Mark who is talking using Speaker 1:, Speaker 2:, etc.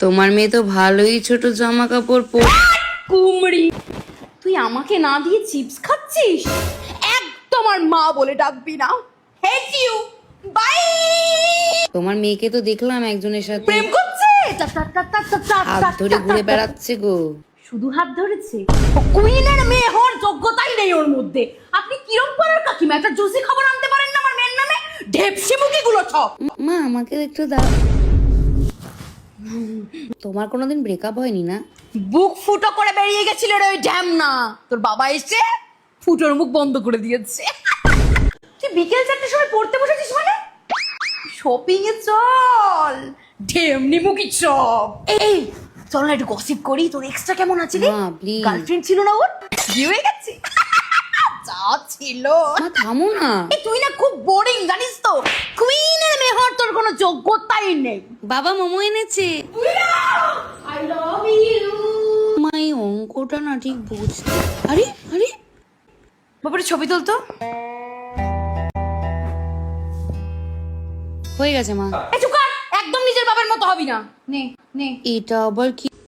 Speaker 1: তোমার মেয়ে তো ভালোই ছোট জামা কাপড়
Speaker 2: কুমড়ি, তুই আমাকে না দিয়ে চিপস খাচ্ছিস? একদম আর মা বলে ডাকবি না। Hate you, bye.
Speaker 1: তোমার মেয়েকে তো দেখলাম একজনের সাথে
Speaker 2: প্রেম করছে,
Speaker 1: হাত ধরে ঘুরে বেড়াচ্ছে গো।
Speaker 2: শুধু হাত ধরেছে? কুইনের মেয়ে হওয়ার যোগ্যতাই নেই ওর মধ্যে। আপনি কিরম পাড়ার কাকিমা, একটা জুসি খবর আনতে পারেন না আমার মেয়ের নামে? ঢেপসি মুখি গুলো সব।
Speaker 1: মা আমাকে একটু দাও। তোমার কোনোদিন ব্রেকআপ হয়নি না?
Speaker 2: বুক ফুটো করে বেরিয়ে গেছিল রে ওই ঢ্যামনা। তোর বাবা এসে ফুটোর মুখ বন্ধ করে দিয়েছে। তুই বিকেল 4টার সময় পড়তে বসেছিস মানে? শপিং এ চল, ঢেমনি মুখি চপ। এই চল না একটু গসিপ করি। তোর এক্সট্রা কেমন আছে রে?
Speaker 1: মা, please।
Speaker 2: গার্লফ্রেন্ড ছিল না ওর? বিয়ে হয়ে গেছে? যা ছিল।
Speaker 1: মা থামো না।
Speaker 2: তুই না খুব বোরিং জানিস তো। কুইনের মেয়ে হওয়ার তোর কোনো যোগ্যতাই নেই।
Speaker 1: বাবা মোমো এনেছে।
Speaker 2: I love you.
Speaker 1: মা এই অঙ্কটা না ঠিক বুঝতে। আরে আরে
Speaker 2: বাবারে ছবি তুলতো।
Speaker 1: হয়ে গেছে মা।
Speaker 2: একদম নিজের বাবার মতো হবি না। নে নে।
Speaker 1: এটা আবার কি